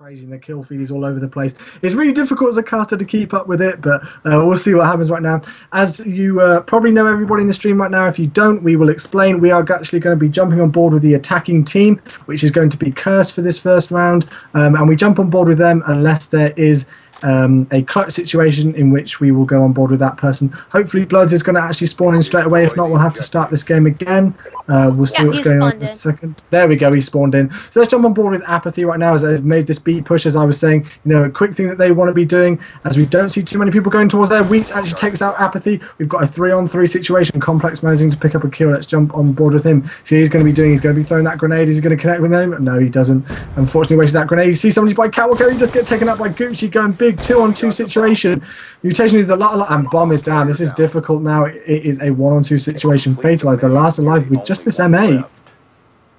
crazy, and the kill feed is all over the place. It's really difficult as a caster to keep up with it, but we'll see what happens right now. As you probably know, everybody in the stream right now, if you don't, we will explain. We are actually going to be jumping on board with the attacking team, which is going to be Curse for this first round, and we jump on board with them unless there is a clutch situation in which we will go on board with that person. Hopefully Bloods is going to actually spawn in straight away. If not, we'll have to start this game again. We'll see what's going on in a second. There we go, he spawned in. So let's jump on board with Apathy right now as they've made this B push, as I was saying. You know, a quick thing that they want to be doing, as we don't see too many people going towards there. Wheats actually takes out Apathy. We've got a 3-on-3 situation. Complex managing to pick up a kill. Let's jump on board with him. So he's going to be doing, he's going to be throwing that grenade. Is he going to connect with him? No, he doesn't. Unfortunately, wasted that grenade. You see somebody by Catwalk area, he just get taken out by Gucci, going big 2-on-2 situation. Mutation is a lot, and Bomb is down. This is difficult now. It is a 1-on-2 situation. Fatalized, the last alive with just this MA.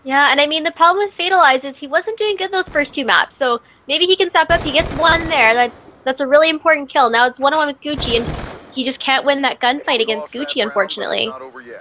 Yeah, and I mean, the problem with Fatalize is he wasn't doing good those first two maps, so maybe he can step up. He gets one there. That's a really important kill. Now it's 1-on-1 with Gucci, and he just can't win that gunfight against Gucci, unfortunately.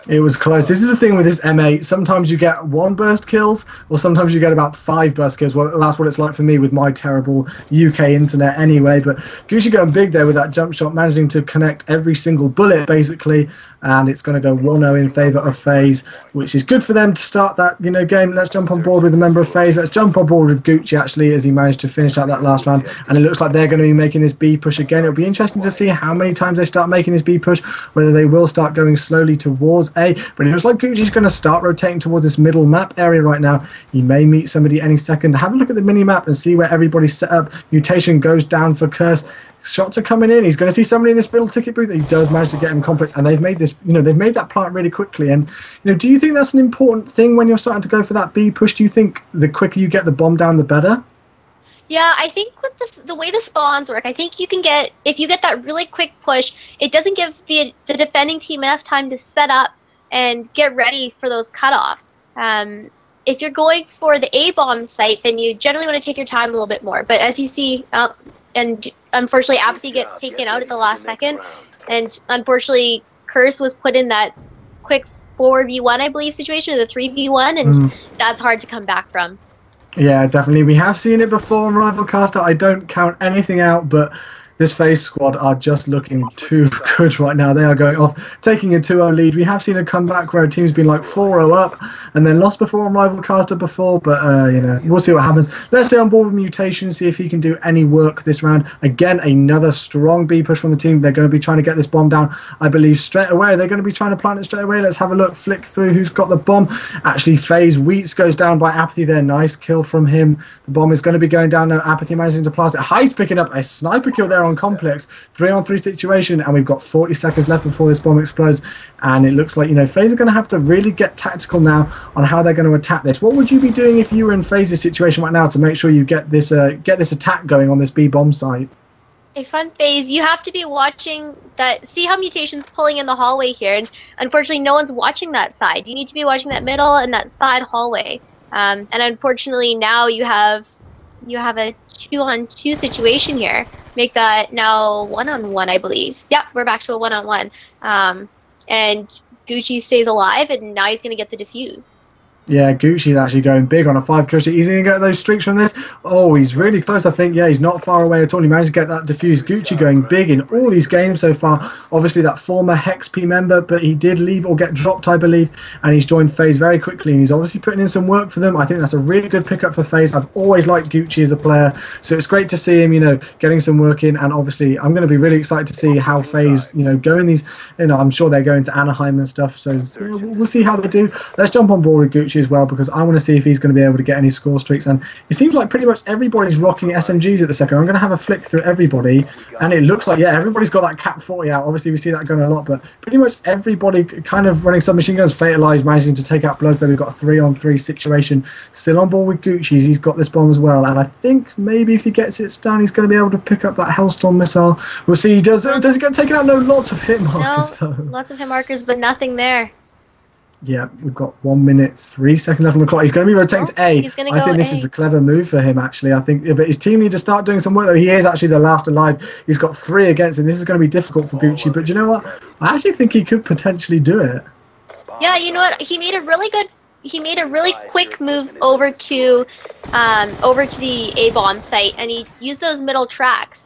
It was close. This is the thing with this MA. Sometimes you get 1 burst kills, or sometimes you get about 5 burst kills. Well, that's what it's like for me with my terrible UK internet anyway. But Gucci going big there with that jump shot, managing to connect every single bullet, basically. And it's going to go 1-0 in favour of FaZe, which is good for them to start that game. Let's jump on board with a member of FaZe. Let's jump on board with Gucci, actually, as he managed to finish out that last round. And it looks like they're going to be making this B push again. It'll be interesting to see how many times they start making this B push, whether they will start going slowly towards A. But it looks like Gucci's going to start rotating towards this middle map area right now. He may meet somebody any second. Have a look at the mini-map and see where everybody's set up. Mutation goes down for Curse. Shots are coming in. He's going to see somebody in this middle ticket booth. He does manage to get him complex, and they've made this. They've made that plant really quickly. And do you think that's an important thing when you're starting to go for that B push? Do you think the quicker you get the bomb down, the better? Yeah, I think with the way the spawns work, I think you can get, if you get that really quick push, it doesn't give the defending team enough time to set up and get ready for those cutoffs. If you're going for the A bomb site, then you generally want to take your time a little bit more. But as you see, and unfortunately Apathy gets taken out at the last second, and unfortunately Curse was put in that quick 4v1, I believe, situation, or the 3v1, and that's hard to come back from. Yeah, definitely. We have seen it before on Rival Caster. I don't count anything out, but this FaZe squad are just looking too good right now. They are going off, taking a 2-0 lead. We have seen a comeback where a team's been like 4-0 up and then lost before on Rival Caster before, but we'll see what happens. Let's stay on board with Mutation, see if he can do any work this round. Again, another strong B push from the team. They're going to be trying to get this bomb down, I believe, straight away. They're going to be trying to plant it straight away. Let's have a look, flick through who's got the bomb. Actually, FaZe Wheats goes down by Apathy there. Nice kill from him. The bomb is going to be going down now. Apathy managing to plant it. Heist picking up a sniper kill there on Complex. 3-on-3 situation, and we've got 40 seconds left before this bomb explodes, and it looks like FaZe are going to have to really get tactical now on how they're going to attack this. What would you be doing if you were in FaZe's situation right now to make sure you get this attack going on this B bomb site? A fun FaZe, you have to be watching that. See how Mutation's pulling in the hallway here, and unfortunately no one's watching that side. You need to be watching that middle and that side hallway, and unfortunately now you have a 2-on-2 situation here. Make that now 1-on-1, I believe. Yep, we're back to a 1-on-1. And Gucci stays alive, and now he's going to get the defuse. Yeah, Gucci's actually going big on a 5 kill streak. He's going to get those streaks from this. Oh, he's really close, I think. Yeah, he's not far away at all. He managed to get that defuse. Gucci going big in all these games so far. Obviously, that former Hex P member, but he did leave or get dropped, I believe, and he's joined FaZe very quickly, and he's obviously putting in some work for them. I think that's a really good pickup for FaZe. I've always liked Gucci as a player, so it's great to see him, getting some work in, and obviously, I'm going to be really excited to see how FaZe, go in these, I'm sure they're going to Anaheim and stuff, so we'll see how they do. Let's jump on board with Gucci as well, because I want to see if he's going to be able to get any score streaks. And it seems like pretty much everybody's rocking SMGs at the second. I'm going to have a flick through everybody, and it looks like, yeah, everybody's got that Cap 40 out. Obviously, we see that going a lot, but pretty much everybody kind of running submachine guns. Fatalize managing to take out Bloods. Then we've got a 3-on-3 situation. Still on board with Gucci's. He's got this bomb as well, and I think maybe if he gets it down, he's going to be able to pick up that Hellstorm missile. We'll see. He does he get taken out? No, lots of hit markers, though. Lots of hit markers, but nothing there. Yeah, we've got 1 minute, 3 seconds left on the clock. He's going to be rotating to A. I think this is a clever move for him, actually. I think, but his team need to start doing some work, though. He is actually the last alive. He's got 3 against him. This is going to be difficult for Gucci, but you know what? I actually think he could potentially do it. Yeah, you know what? He made a really good he made a really quick move over to the A bomb site, and he used those middle tracks.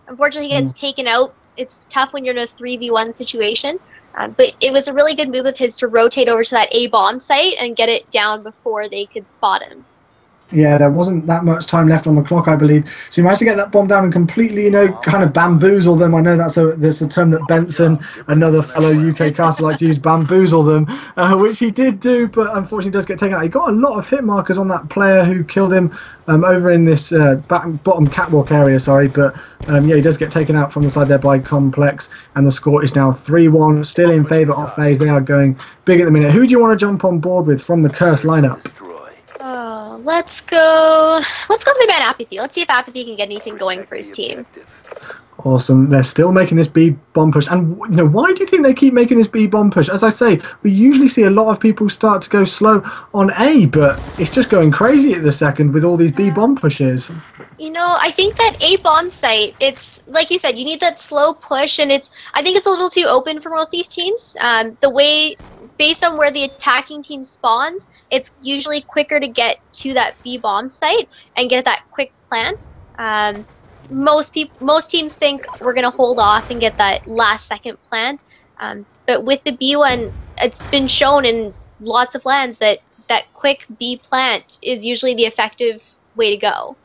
Unfortunately, he gets taken out. It's tough when you're in a 3v1 situation, but it was a really good move of his to rotate over to that A bomb site and get it down before they could spot him. Yeah, there wasn't that much time left on the clock, I believe. So he managed to get that bomb down and completely, kind of bamboozle them. I know there's a term that Benson, another fellow UK caster, like to use, bamboozle them, which he did do, but unfortunately does get taken out. He got a lot of hit markers on that player who killed him over in this bottom catwalk area, sorry. But yeah, he does get taken out from the side there by Complex, and the score is now 3-1, still in favour of FaZe. They are going big at the minute. Who do you want to jump on board with from the Curse lineup? Oh, let's go with my man Apathy. Let's see if Apathy can get anything going for his team. Awesome. They're still making this B bomb push. And why do you think they keep making this B bomb push? As I say, we usually see a lot of people start to go slow on A, but it's just going crazy at the second with all these B bomb pushes. I think that A bomb site, it's like you said, you need that slow push, and I think it's a little too open for most of these teams. Based on where the attacking team spawns, it's usually quicker to get to that B bomb site and get that quick plant. Most teams think we're gonna hold off and get that last second plant, but with the B one, it's been shown in lots of lands that quick B plant is usually the effective way to go.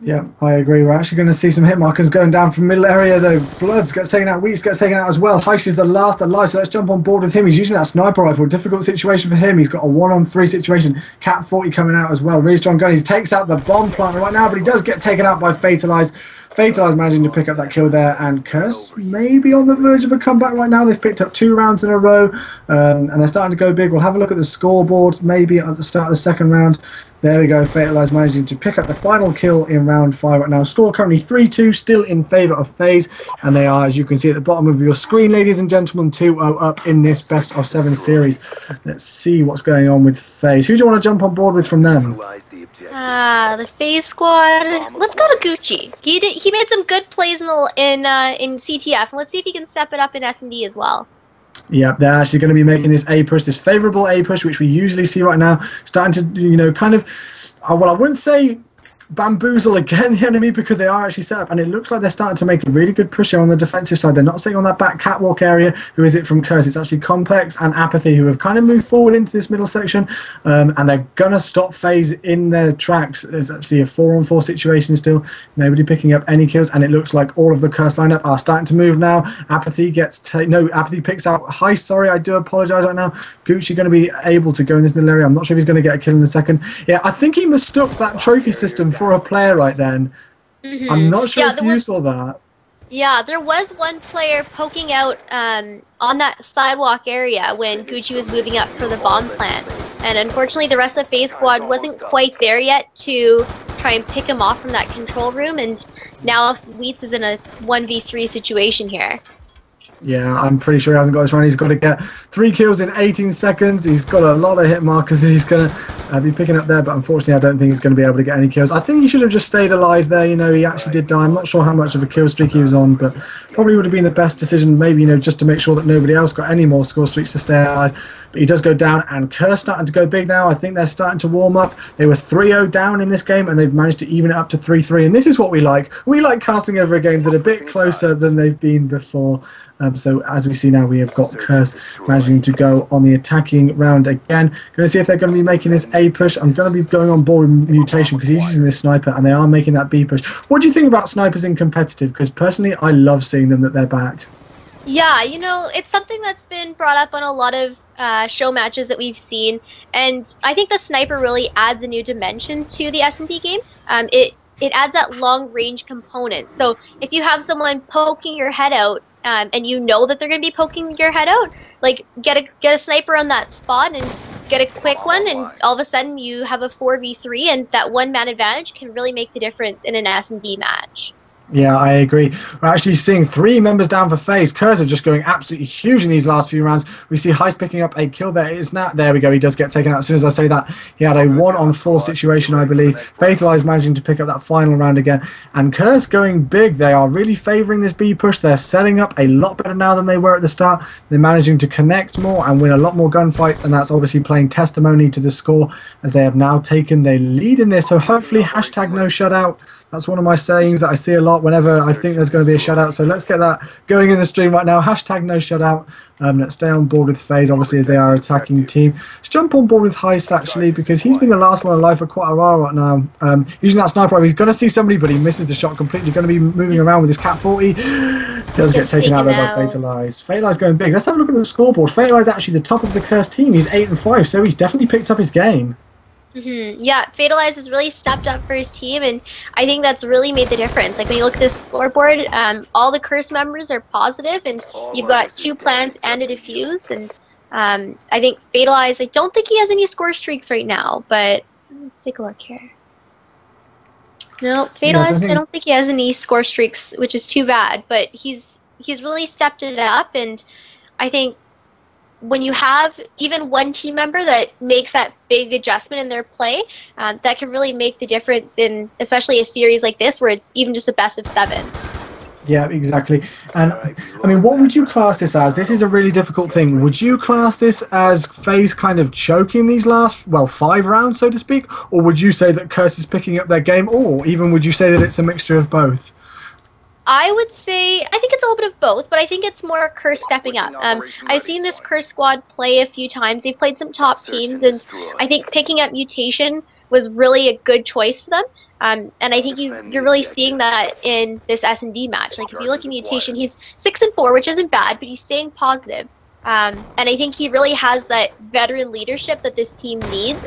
Yeah, I agree. We're actually going to see some hit markers going down from middle area, though. Bloods gets taken out, Weeks gets taken out as well. Heish is the last alive, so let's jump on board with him. He's using that sniper rifle. Difficult situation for him. He's got a 1-on-3 situation. Cap 40 coming out as well. Really strong gun. He takes out the bomb plant right now, but he does get taken out by Fatalize. Fatalize managing to pick up that kill there, and Curse maybe on the verge of a comeback right now. They've picked up 2 rounds in a row, and they're starting to go big. We'll have a look at the scoreboard maybe at the start of the second round. There we go, Fatalize managing to pick up the final kill in round 5 right now. Score currently 3-2, still in favour of FaZe, and they are, as you can see at the bottom of your screen, ladies and gentlemen, 2-0 up in this best of 7 series. Let's see what's going on with FaZe. Who do you want to jump on board with from them? The FaZe squad. Let's go to Gucci. He made some good plays in CTF, and let's see if he can step it up in S&D as well. Yeah, they're actually going to be making this A push, this favourable A push, which we usually see right now, starting to, kind of, well, I wouldn't say bamboozle again the enemy, because they are actually set up, and it looks like they're starting to make a really good push here on the defensive side. They're not sitting on that back catwalk area. Who is it from Curse? It's actually Complex and Apathy, who have kind of moved forward into this middle section, and they're gonna stop FaZe in their tracks. There's actually a 4-on-4 situation still, nobody picking up any kills, and it looks like all of the Curse lineup are starting to move now. Apathy Apathy picks out Heish, sorry, I do apologise right now. Gucci going to be able to go in this middle area. I'm not sure if he's going to get a kill in the second. Yeah, I think he mistook that trophy system for a player right then. I'm not sure if you saw that. Yeah, there was one player poking out on that sidewalk area when Gucci was moving up for the bomb plant, and unfortunately the rest of the FaZe squad wasn't quite there yet to try and pick him off from that control room, and now Wheats is in a 1v3 situation here. Yeah, I'm pretty sure he hasn't got this round. He's got to get 3 kills in 18 seconds. He's got a lot of hit markers that he's going to be picking up there, but unfortunately I don't think he's going to be able to get any kills. I think he should have just stayed alive there. He actually did die. I'm not sure how much of a kill streak he was on, but probably would have been the best decision, maybe, just to make sure that nobody else got any more score streaks to stay alive. But he does go down, and Curse starting to go big now. I think they're starting to warm up. They were 3-0 down in this game, and they've managed to even it up to 3-3, and this is what we like. We like casting over games that are a bit closer than they've been before. So as we see now, we have got Curse managing to go on the attacking round again. Going to see if they're going to be making this A push. I'm going to be going on board with Mutation because he's using this sniper, and they are making that B push. What do you think about snipers in competitive? Because personally, I love seeing them that they're back. Yeah, it's something that's been brought up on a lot of show matches that we've seen, and I think the sniper really adds a new dimension to the S&D game. It adds that long range component. So if you have someone poking your head out, and you know that they're going to be poking your head out, like get a sniper on that spot and get a quick one, and all of a sudden you have a 4v3, and that one-man advantage can really make the difference in an S&D match. Yeah, I agree. We're actually seeing 3 members down for FaZe. Curse are just going absolutely huge in these last few rounds. We see Heist picking up a kill there. It's not. There we go. He does get taken out. As soon as I say that, he had a 1-on-4 situation, I believe. Fatalize managing to pick up that final round again. And Curse going big. They are really favouring this B push. They're setting up a lot better now than they were at the start. They're managing to connect more and win a lot more gunfights. And that's obviously playing testimony to the score as they have now taken their lead in this. So hopefully, hashtag no shutout. That's one of my sayings that I see a lot whenever I think there's going to be a shutout. So let's get that going in the stream right now. Hashtag no shutout. Let's stay on board with FaZe, obviously, as they are attacking team. Let's jump on board with Heist, actually, because he's been the last one alive for quite a while right now. Using that sniper rifle, he's going to see somebody, but he misses the shot completely. Going to be moving around with his Cat 40. Does get taken out there by Fatalize. Fatalize going big. Let's have a look at the scoreboard. Fatalize actually the top of the Curse team. He's 8-5, so he's definitely picked up his game. Yeah, Fatalize has really stepped up for his team, and I think that's really made the difference. Like, when you look at this scoreboard, all the Curse members are positive, and you've got 2 plants and a defuse, and I think Fatalize, I don't think he has any score streaks right now, but let's take a look here. No, Fatalize, I don't think he has any score streaks, which is too bad, but he's really stepped it up, and I think when you have even one team member that makes that big adjustment in their play, that can really make the difference in especially a series like this where it's even just a best of 7. Yeah, exactly. And I mean, what would you class this as? This is a really difficult thing. Would you class this as FaZe kind of choking these last, well, 5 rounds, so to speak? Or would you say that Curse is picking up their game? Or even would you say that it's a mixture of both? I would say, I think it's a little bit of both, but I think it's more Curse stepping up. I've seen this Curse squad play a few times. They've played some top teams, and I think picking up Mutation was really a good choice for them. And I think you're really seeing that in this S&D match. Like, if you look at Mutation, he's 6-4, which isn't bad, but he's staying positive. And I think he really has that veteran leadership that this team needs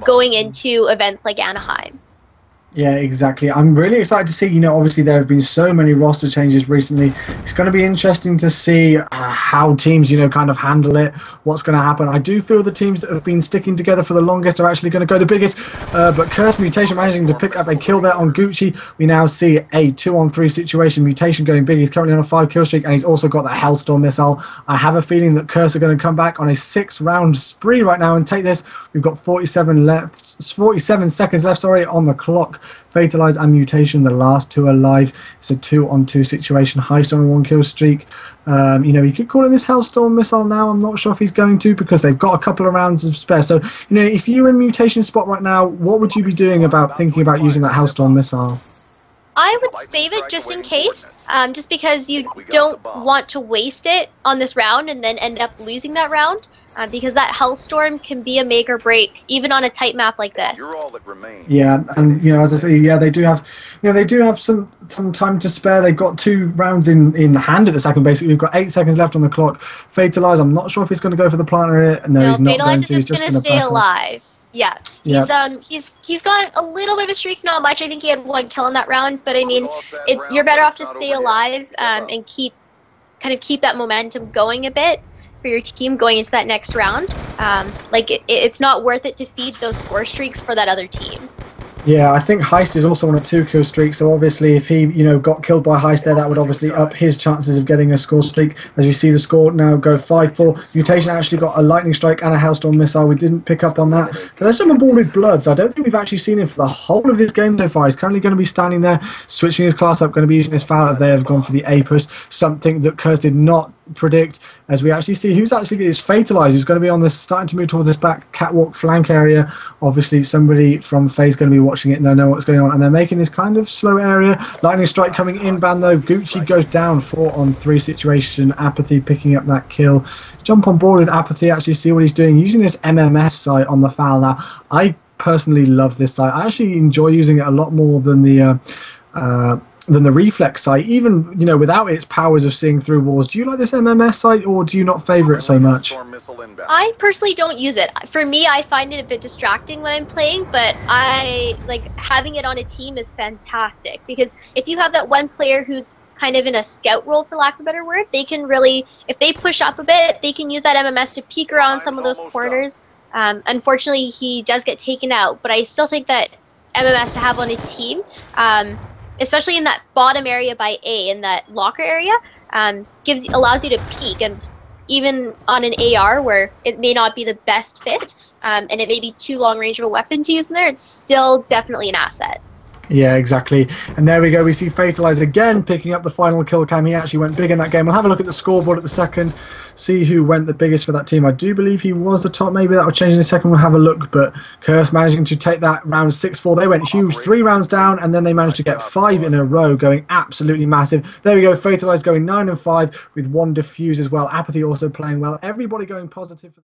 going into events like Anaheim. Yeah, exactly. I'm really excited to see, you know, obviously there have been so many roster changes recently. It's going to be interesting to see how teams, you know, kind of handle it, what's going to happen. I do feel the teams that have been sticking together for the longest are actually going to go the biggest. But Curse Mutation managing to pick up a kill there on Gucci. We now see a 2-on-3 situation. Mutation going big. He's currently on a 5-kill streak, and he's also got that Hellstorm missile. I have a feeling that Curse are going to come back on a 6-round spree right now and take this. We've got 47 seconds left, sorry, on the clock. Fatalize and Mutation, the last 2 alive. It's a 2-on-2 situation. Heist on a 1-kill streak. You know, he could call in this Hellstorm missile now. I'm not sure if he's going to, because they've got a couple of rounds of spare. So, you know, if you were in Mutation spot right now, what would you be doing about thinking about using that Hellstorm missile? I would save it just in case, just because you don't want to waste it on this round and then end up losing that round. Because that Hellstorm can be a make or break, even on a tight map like this. Yeah, and you know, as I say, yeah, they do have, you know, they do have some time to spare. They've got 2 rounds in hand at the second. Basically, we've got 8 seconds left on the clock. Fatalize, I'm not sure if he's going to go for the planter here. No, he's not going to. He's just going to stay alive. Yeah, he's got a little bit of a streak, not much. I think he had 1 kill in that round, but I mean, you're better off to stay alive and keep that momentum going a bit for your team going into that next round. Like, it's not worth it to feed those score streaks for that other team. Yeah, I think Heist is also on a 2-kill streak, so obviously if he, you know, got killed by Heist there, that would obviously up his chances of getting a score streak. As we see the score now go 5-4. Mutation actually got a lightning strike and a Hellstorm missile. We didn't pick up on that. But let's jump on board with Bloods. I don't think we've actually seen him for the whole of this game so far. He's currently going to be standing there, switching his class up, going to be using his foul. They have gone for the A push, something that Curse did not predict, as we actually see who's actually is Fatalize, who's going to be on this, starting to move towards this back catwalk flank area. Obviously somebody from FaZe going to be watching it and they'll know what's going on, and they're making this kind of slow area. Lightning strike coming inbound though. Gucci goes down, 4-on-3 situation. Apathy picking up that kill. Jump on board with Apathy, actually see what he's doing, using this MMS site on the foul. Now I personally love this site. I actually enjoy using it a lot more than the reflex site, even, you know, without its powers of seeing through walls. Do you like this MMS site, or do you not favor it so much? I personally don't use it. For me, I find it a bit distracting when I'm playing, but I like having it on a team is fantastic, because if you have that one player who's kind of in a scout role, for lack of a better word, they can really, if they push up a bit, they can use that MMS to peek around some of those corners. Unfortunately, he does get taken out, but I still think that MMS to have on a team especially in that bottom area by A, in that locker area, allows you to peek, and even on an AR where it may not be the best fit, and it may be too long range of a weapon to use in there, it's still definitely an asset. Yeah, exactly. And there we go. We see Fatalize again picking up the final kill cam. He actually went big in that game. We'll have a look at the scoreboard at the second, see who went the biggest for that team. I do believe he was the top. Maybe that will change in a second. We'll have a look. But Curse managing to take that round 6-4. They went huge. 3 rounds down, and then they managed to get 5 in a row, going absolutely massive. There we go. Fatalize going 9-5 with 1 defuse as well. Apathy also playing well. Everybody going positive.